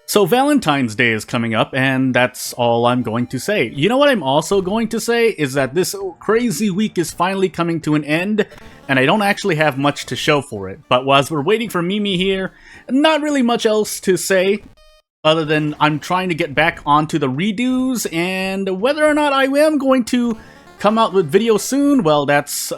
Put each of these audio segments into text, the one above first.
So Valentine's Day is coming up, and that's all I'm going to say. You know what I'm also going to say is that this crazy week is finally coming to an end, and I don't actually have much to show for it. But whilst we're waiting for Mimi here, not really much else to say, other than I'm trying to get back onto the redos, and whether or not I am going to come out with videos soon, well, that's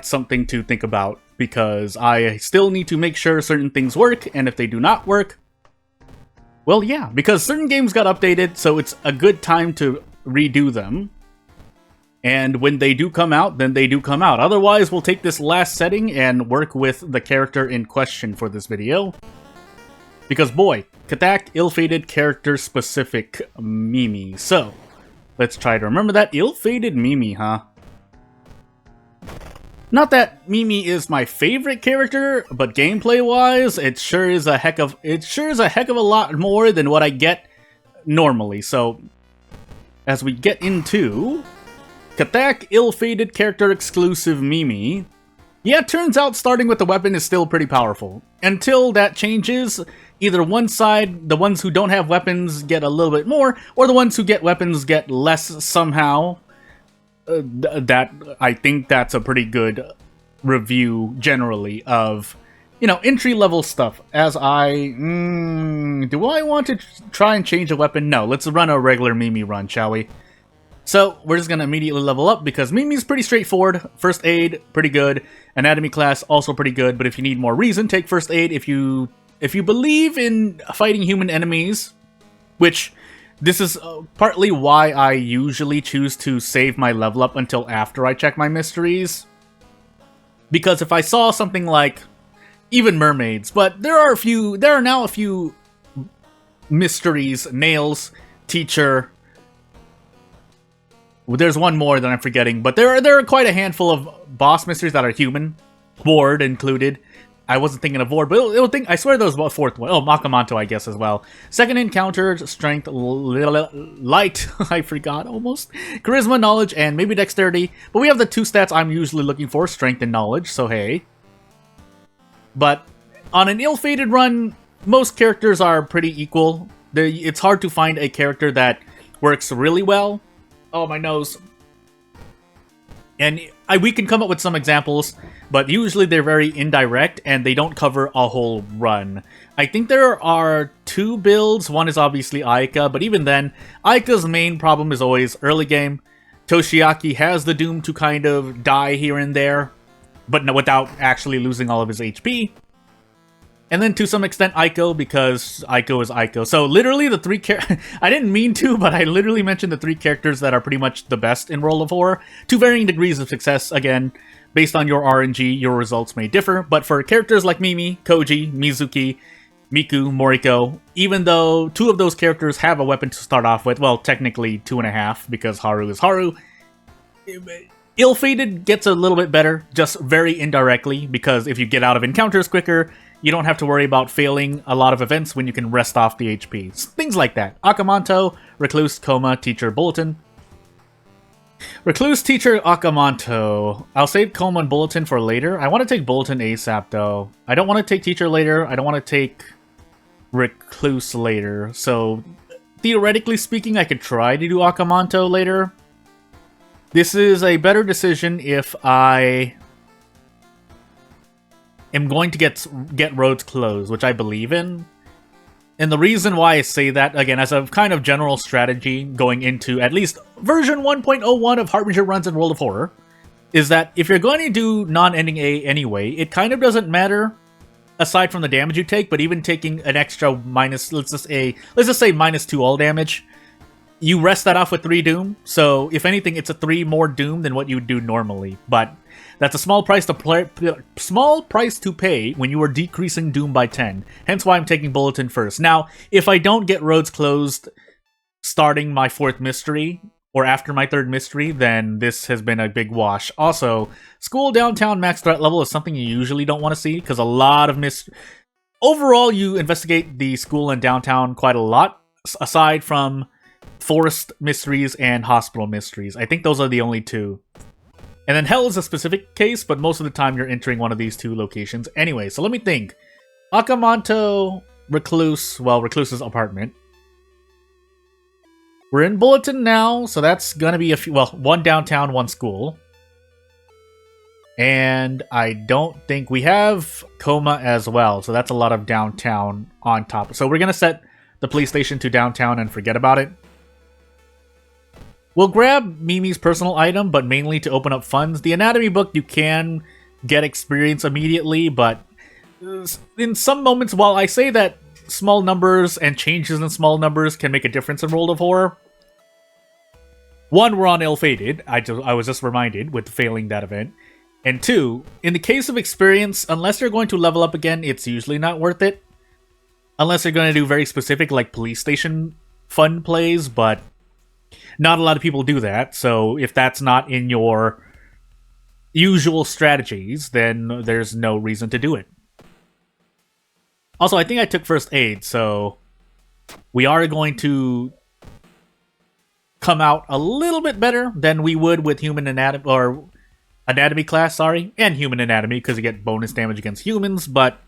something to think about, because I still need to make sure certain things work, and if they do not work, well, yeah, because certain games got updated, so it's a good time to redo them. And when they do come out, then they do come out. Otherwise, we'll take this last setting and work with the character in question for this video. Because, boy, Katak, ill-fated character-specific Mimi. So, let's try to remember that. Ill-fated Mimi, huh? Not that Mimi is my favorite character, but gameplay-wise, it sure is a heck of a lot more than what I get normally. So, as we get into Katak, ill-fated character-exclusive Mimi, yeah, it turns out starting with the weapon is still pretty powerful. Until that changes, either one side, the ones who don't have weapons get a little bit more, or the ones who get weapons get less somehow. I think that's a pretty good review generally of, you know, entry-level stuff. As do I want to try and change a weapon? No, let's run a regular Mimi run, shall we? So, we're just gonna immediately level up, because Mimi's pretty straightforward. First aid, pretty good. Anatomy class, also pretty good, but if you need more reason, take first aid. If you believe in fighting human enemies, which this is partly why I usually choose to save my level up until after I check my mysteries. Because if I saw something like even mermaids, but there are now a few mysteries, nails, teacher. Well, there's one more that I'm forgetting, but there are quite a handful of boss mysteries that are human, Ward included. I wasn't thinking of Ward, but I swear there was a fourth one. Oh, Makamanto, I guess, as well. Second encounter, strength, light, I forgot almost. Charisma, knowledge, and maybe dexterity. But we have the two stats I'm usually looking for, strength and knowledge, so hey. But on an ill-fated run, most characters are pretty equal. It's hard to find a character that works really well. Oh, my nose. And we can come up with some examples, but usually they're very indirect, and they don't cover a whole run. I think there are two builds. One is obviously Aika, but even then, Aika's main problem is always early game. Toshiaki has the doom to kind of die here and there, but without actually losing all of his HP. And then to some extent Aiko, because Aiko is Aiko. So literally the three I didn't mean to, but I literally mentioned the three characters that are pretty much the best in World of Horror. To varying degrees of success, again, based on your RNG, your results may differ. But for characters like Mimi, Koji, Mizuki, Miku, Moriko, even though two of those characters have a weapon to start off with, well, technically 2.5, because Haru is Haru, ill-fated gets a little bit better, just very indirectly, because if you get out of encounters quicker, you don't have to worry about failing a lot of events when you can rest off the HP. Things like that. Akamanto, Recluse, Coma, Teacher, Bulletin. Recluse, Teacher, Akamanto. I'll save Coma and Bulletin for later. I want to take Bulletin ASAP, though. I don't want to take Teacher later. I don't want to take Recluse later. So, theoretically speaking, I could try to do Akamanto later. This is a better decision if I am going to get roads closed, which I believe in. And the reason why I say that, again, as a kind of general strategy going into at least version 1.01 of Harbinger runs in World of Horror, is that if you're going to do non-ending A anyway, it kind of doesn't matter, aside from the damage you take, but even taking an extra minus, let's just say -2 all damage, you rest that off with 3 Doom, so if anything, it's a 3 more Doom than what you would do normally. But that's a small price to pay when you are decreasing Doom by 10. Hence why I'm taking Bulletin first. Now, if I don't get roads closed starting my 4th mystery, or after my 3rd mystery, then this has been a big wash. Also, school downtown max threat level is something you usually don't want to see, because a lot of overall, you investigate the school and downtown quite a lot, aside from forest mysteries and hospital mysteries. I think those are the only two. And then hell is a specific case, but most of the time you're entering one of these two locations anyway. So let me think. Akamanto, Recluse's apartment. We're in Bulletin now, so that's gonna be one downtown, one school. And I don't think we have Coma as well, so that's a lot of downtown on top. So we're gonna set the police station to downtown and forget about it. We'll grab Mimi's personal item, but mainly to open up funds. The anatomy book, you can get experience immediately, but in some moments, while I say that small numbers and changes in small numbers can make a difference in World of Horror, one, we're on ill-fated. I was just reminded with failing that event. And two, in the case of experience, unless you're going to level up again, it's usually not worth it. Unless you're going to do very specific, like police station fun plays, but not a lot of people do that. So if that's not in your usual strategies, then there's no reason to do it. Also, I think I took first aid, so we are going to come out a little bit better than we would with human anatomy, or anatomy class, and human anatomy, because you get bonus damage against humans. But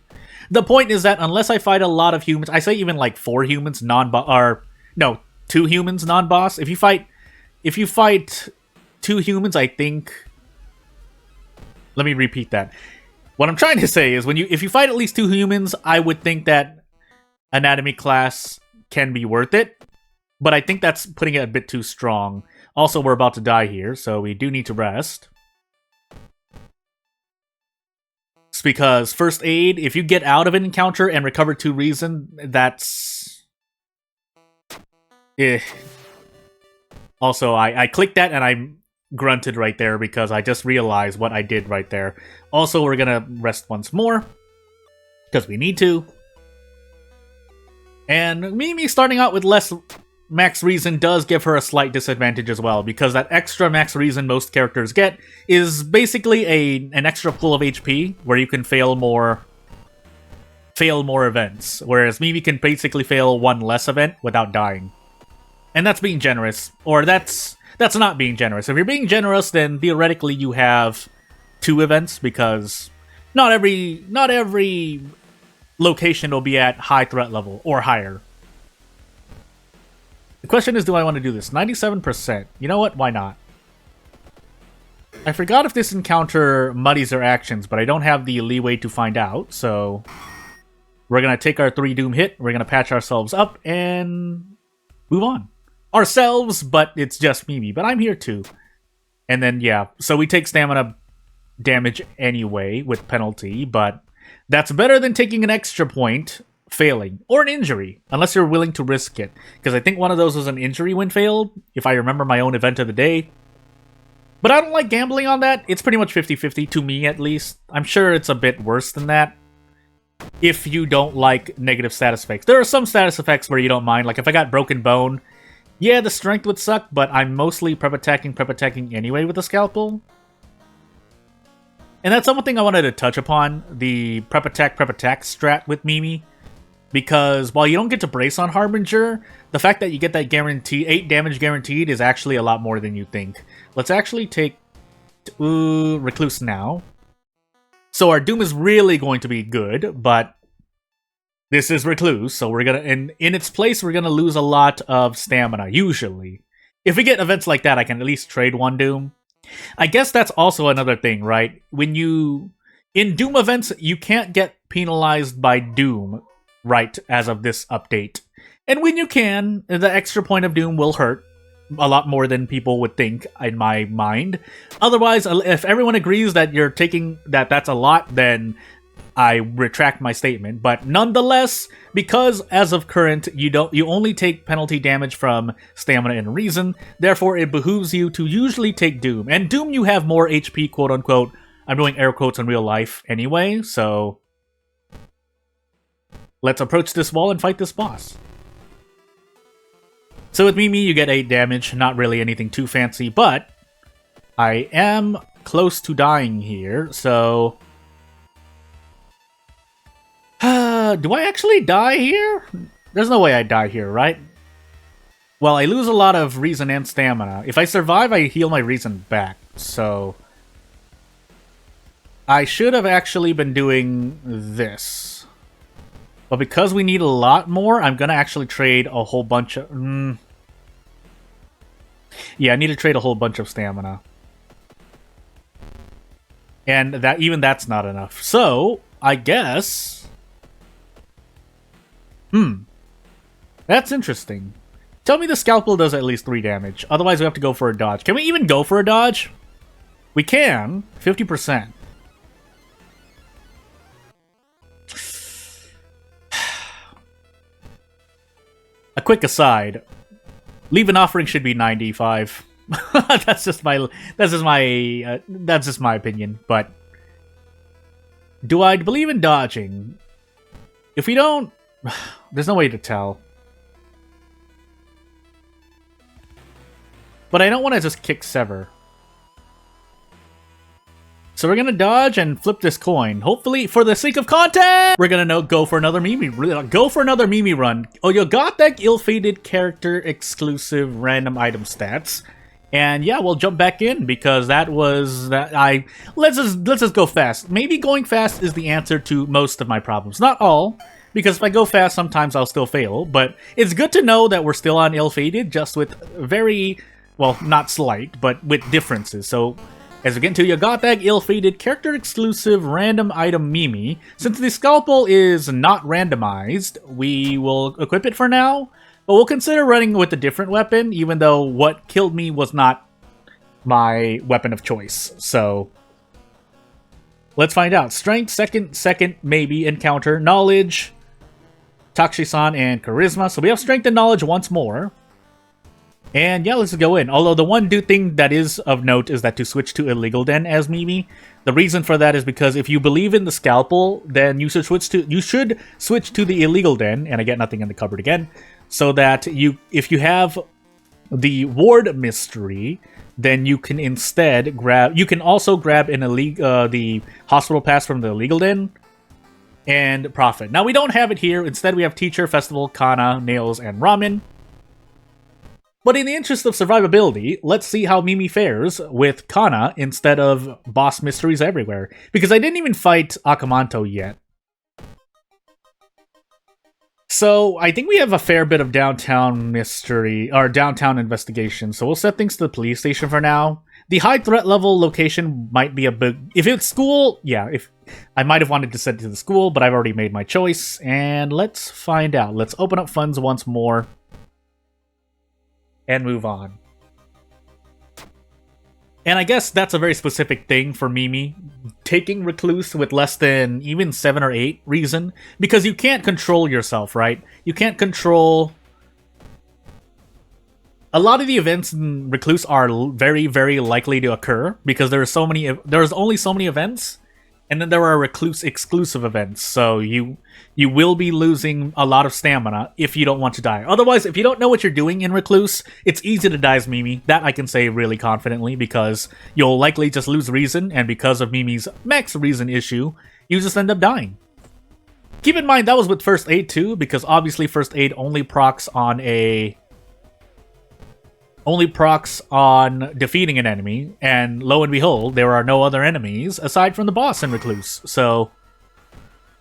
the point is that unless I fight a lot of humans, I say even like 4 humans non-boss, or no, 2 humans non-boss. If you fight 2 humans, I think. Let me repeat that. What I'm trying to say is if you fight at least 2 humans, I would think that anatomy class can be worth it. But I think that's putting it a bit too strong. Also, we're about to die here, so we do need to rest. It's because first aid, if you get out of an encounter and recover 2 reason, that's... Also, I clicked that and I grunted right there because I just realized what I did right there. Also, we're gonna rest once more, because we need to. And Mimi starting out with less max reason does give her a slight disadvantage as well, because that extra max reason most characters get is basically an extra pool of HP where you can fail more events, whereas Mimi can basically fail 1 less event without dying. And that's being generous, or that's not being generous. If you're being generous, then theoretically you have 2 events, because not every location will be at high threat level or higher. The question is, do I want to do this? 97%. You know what? Why not? I forgot if this encounter muddies their actions, but I don't have the leeway to find out, so we're going to take our 3 Doom hit, we're going to patch ourselves up, and move on. Ourselves, but it's just Mimi, but I'm here too. And then, yeah, so we take stamina damage anyway with penalty, but that's better than taking an extra point failing, or an injury, unless you're willing to risk it. Because I think one of those was an injury when failed, if I remember my own event of the day. But I don't like gambling on that. It's pretty much 50-50, to me at least. I'm sure it's a bit worse than that, if you don't like negative status effects. There are some status effects where you don't mind, like if I got Broken Bone, yeah, the strength would suck, but I'm mostly prep attacking anyway with the scalpel. And that's something I wanted to touch upon, the prep attack strat with Mimi. Because while you don't get to brace on Harbinger, the fact that you get that 8 damage guaranteed is actually a lot more than you think. Let's actually take Recluse now. So our Doom is really going to be good, but this is Recluse, so we're gonna, in its place, we're gonna lose a lot of stamina, usually. If we get events like that, I can at least trade 1 Doom. I guess that's also another thing, right? In Doom events, you can't get penalized by Doom, right, as of this update. And when you can, the extra point of Doom will hurt a lot more than people would think, in my mind. Otherwise, if everyone agrees that you're taking that's a lot, then I retract my statement. But nonetheless, because as of current, you only take penalty damage from stamina and reason, therefore it behooves you to usually take Doom. And Doom, you have more HP, quote unquote. I'm doing air quotes in real life anyway, so let's approach this wall and fight this boss. So with Mimi, you get 8 damage, not really anything too fancy, but I am close to dying here, so do I actually die here? There's no way I die here, right? Well, I lose a lot of reason and stamina. If I survive, I heal my reason back, so I should have actually been doing this. But because we need a lot more, I'm going to actually trade a whole bunch of... Yeah, I need to trade a whole bunch of stamina. And that's not enough. So, I guess... That's interesting. Tell me the scalpel does at least 3 damage. Otherwise, we have to go for a dodge. Can we even go for a dodge? We can. 50%. A quick aside. Leave an offering should be 95. That's just my opinion. But do I believe in dodging? If we don't, there's no way to tell. But I don't want to just kick Sever. So we're gonna dodge and flip this coin. Hopefully, for the sake of content, we're gonna go for another Mimi. Go for another Mimi run. Oh, you got that ill-fated character exclusive random item stats. And yeah, we'll jump back in because that was that. Let's just go fast. Maybe going fast is the answer to most of my problems. Not all, because if I go fast, sometimes I'll still fail. But it's good to know that we're still on ill-fated, just with very, well, not slight, but with differences. So as we get into you got that ill-fated character exclusive random item Mimi. Since the scalpel is not randomized, we will equip it for now. But we'll consider running with a different weapon, even though what killed me was not my weapon of choice. So let's find out. Strength, second, maybe, encounter, knowledge, Takshisan, and charisma. So we have strength and knowledge once more. And yeah, let's go in. Although the one thing that is of note is that to switch to Illegal Den as Mimi. The reason for that is because if you believe in the scalpel, then you should switch to the Illegal Den, and I get nothing in the cupboard again, so that if you have the ward mystery, then you can instead grab. You can also grab the hospital pass from the Illegal Den and profit. Now we don't have it here. Instead, we have Teacher, Festival, Kana, Nails, and Ramen. But in the interest of survivability, let's see how Mimi fares with Kana instead of boss mysteries everywhere. Because I didn't even fight Akamanto yet. So I think we have a fair bit of downtown mystery, or downtown investigation. So we'll set things to the police station for now. The high threat level location might be a big... If it's school, yeah, I might have wanted to set it to the school, but I've already made my choice. And let's find out. Let's open up funds once more. And move on. And I guess that's a very specific thing for Mimi. Taking Recluse with less than even 7 or 8 reason. Because you can't control yourself, right? You can't control... A lot of the events in Recluse are very, very likely to occur. Because there's only so many events. And then there are Recluse exclusive events, so you will be losing a lot of stamina if you don't want to die. Otherwise, if you don't know what you're doing in Recluse, it's easy to die as Mimi. That I can say really confidently, because you'll likely just lose reason, and because of Mimi's max reason issue, you just end up dying. Keep in mind, that was with First Aid too, because obviously First Aid only procs on defeating an enemy, and lo and behold, there are no other enemies aside from the boss in Recluse. So,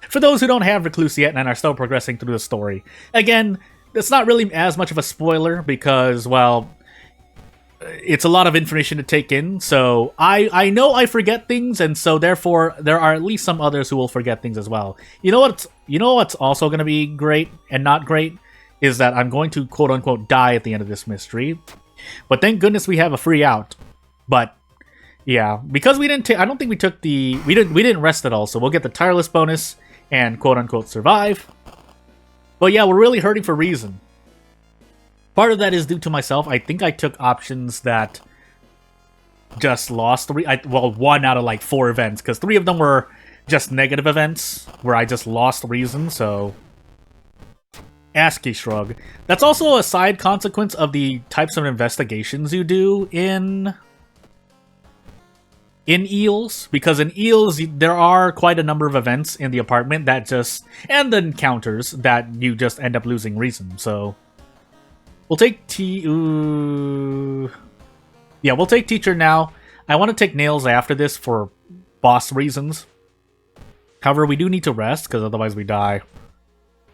for those who don't have Recluse yet and are still progressing through the story, again, it's not really as much of a spoiler because, well, it's a lot of information to take in, so I know I forget things, and so therefore there are at least some others who will forget things as well. You know what's also going to be great and not great is that I'm going to quote-unquote die at the end of this mystery. But thank goodness we have a free out. But yeah, because we didn't I don't think we took we didn't rest at all, so we'll get the tireless bonus and quote-unquote survive. But yeah, we're really hurting for reason. Part of that is due to myself. I think I took options that just lost 1 out of like 4 events, because 3 of them were just negative events where I just lost reason, so ASCII shrug. That's also a side consequence of the types of investigations you do in Eels, because in Eels there are quite a number of events in the apartment that and the encounters that you just end up losing reason. So we'll take we'll take Teacher now. I want to take Nails after this for boss reasons. However, we do need to rest because otherwise we die.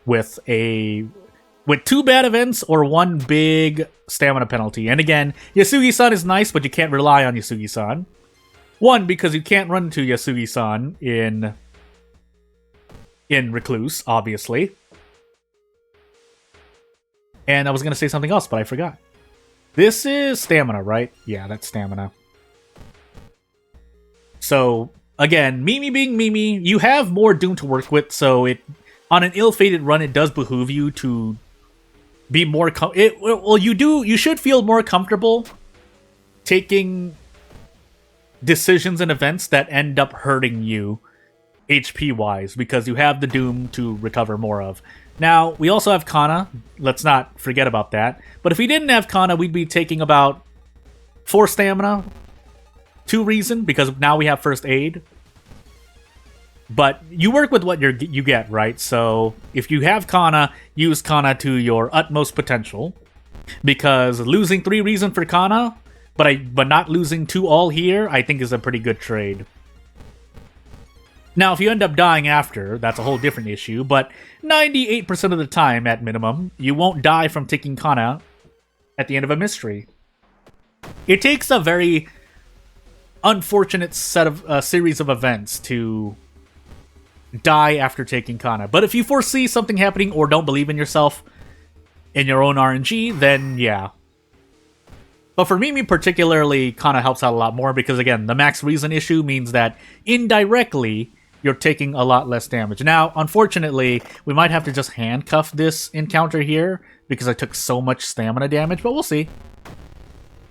with two bad events or one big stamina penalty. And again, Yasugi-san is nice, but you can't rely on Yasugi-san. One, because you can't run to Yasugi-san in Recluse, obviously. And I was going to say something else, but I forgot. This is stamina, right? Yeah, that's stamina. So, again, Mimi being Mimi, you have more Doom to work with, so on an ill-fated run, it does behoove you to be more... you should feel more comfortable taking decisions and events that end up hurting you HP-wise, because you have the Doom to recover more of. Now, we also have Kana. Let's not forget about that. But if we didn't have Kana, we'd be taking about 4 stamina, 2 reason, because now we have first aid. But you work with what you get, right? So if you have Kana, use Kana to your utmost potential. Because losing 3 reason for Kana, but not losing 2 all here, I think is a pretty good trade. Now, if you end up dying after, that's a whole different issue, but 98% of the time, at minimum, you won't die from taking Kana at the end of a mystery. It takes a very unfortunate series of events to die after taking Kana. But if you foresee something happening or don't believe in yourself in your own RNG, then yeah. But for Mimi particularly, Kana helps out a lot more because, again, the max reason issue means that indirectly, you're taking a lot less damage. Now, unfortunately, we might have to just handcuff this encounter here because I took so much stamina damage, but we'll see.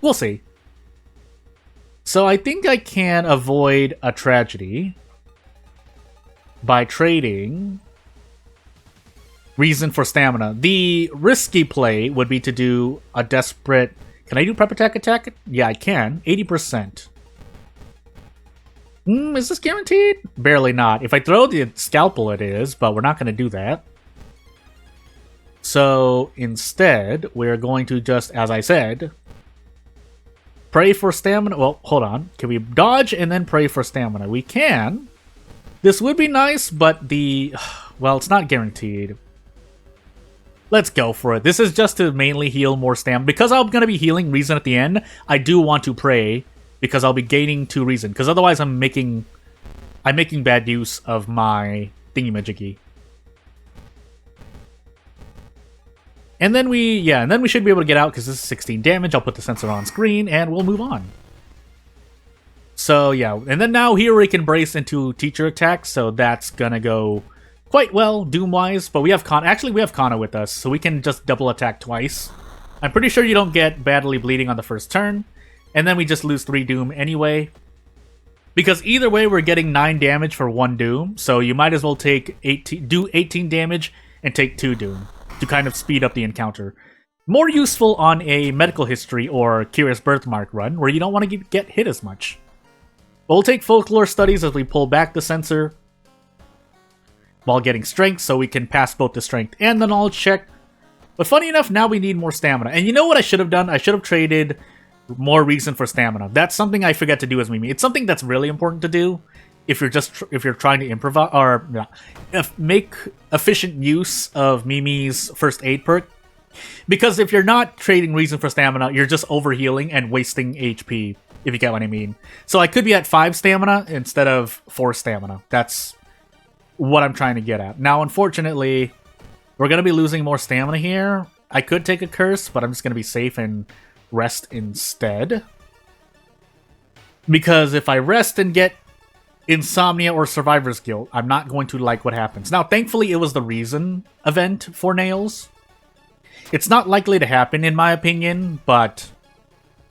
We'll see. So I think I can avoid a tragedy by trading reason for stamina. The risky play would be to do a desperate... Can I do prep attack? Yeah, I can. 80%. Is this guaranteed? Barely not. If I throw the scalpel, it is, but we're not going to do that. So, instead, we're going to just, as I said, pray for stamina. Well, hold on. Can we dodge and then pray for stamina? We can. This would be nice, but well, it's not guaranteed. Let's go for it. This is just to mainly heal more stamina. Because I'm going to be healing reason at the end, I do want to pray, because I'll be gaining 2 reason. Because otherwise I'm making bad use of my thingy-majiggy. And then we should be able to get out because this is 16 damage. I'll put the sensor on screen and we'll move on. So yeah, and then now here we can brace into teacher attacks, so that's gonna go quite well Doom-wise. But we have Kana. Actually, we have Kana with us, so we can just double attack twice. I'm pretty sure you don't get badly bleeding on the first turn. And then we just lose 3 Doom anyway. Because either way, we're getting 9 damage for 1 Doom. So you might as well do 18 damage and take 2 Doom to kind of speed up the encounter. More useful on a medical history or curious birthmark run where you don't want to get hit as much. But we'll take folklore studies as we pull back the sensor while getting strength, so we can pass both the strength and the knowledge check. But funny enough, now we need more stamina. And you know what I should have done? I should have traded more reason for stamina. That's something I forget to do as Mimi. It's something that's really important to do if you're trying to improvise or make efficient use of Mimi's first aid perk. Because if you're not trading reason for stamina, you're just overhealing and wasting HP, if you get what I mean. So I could be at 5 stamina instead of 4 stamina. That's what I'm trying to get at. Now, unfortunately, we're going to be losing more stamina here. I could take a curse, but I'm just going to be safe and rest instead. Because if I rest and get insomnia or survivor's guilt, I'm not going to like what happens. Now, thankfully, it was the reason event for Nails. It's not likely to happen, in my opinion, but...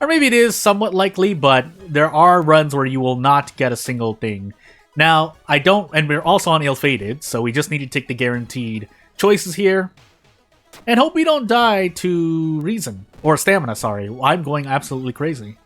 Or maybe it is somewhat likely, but there are runs where you will not get a single thing. Now, I don't... And we're also on ill-fated, so we just need to take the guaranteed choices here. And hope we don't die to reason. Or stamina, sorry. I'm going absolutely crazy.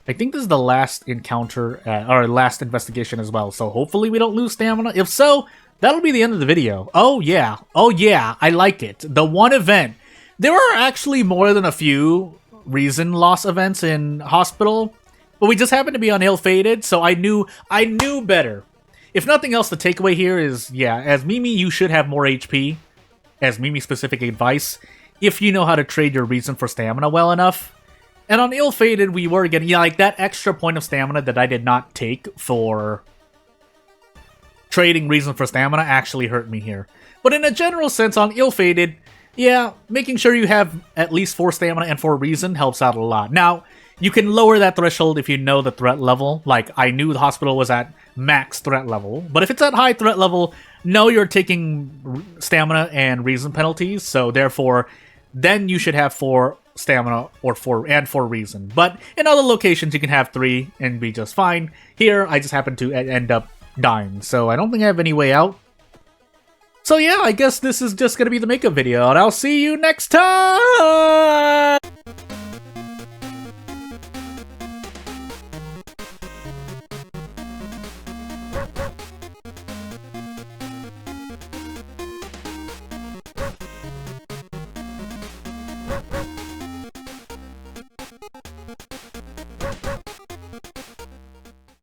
I think this is the last encounter, or last investigation as well. So hopefully we don't lose stamina. If so, that'll be the end of the video. Oh yeah. Oh yeah. I like it. The one event. There are actually more than a few reason loss events in Hospital. But we just happened to be on ill-fated, so I knew better. if nothing else, the takeaway here is, yeah, as Mimi, you should have more HP, as Mimi-specific advice, if you know how to trade your reason for stamina well enough. And on Ill-Fated, we were getting, yeah, like, that extra point of stamina that I did not take for trading reason for stamina actually hurt me here. But in a general sense, on Ill-Fated, yeah, making sure you have at least 4 stamina and 4 reason helps out a lot. Now, you can lower that threshold if you know the threat level. Like, I knew the hospital was at max threat level. But if it's at high threat level, know you're taking stamina and reason penalties. So, therefore, then you should have 4 stamina or 4 reason. But in other locations, you can have 3 and be just fine. Here, I just happen to end up dying. So, I don't think I have any way out. So yeah, I guess this is just going to be the makeup video, and I'll see you next time!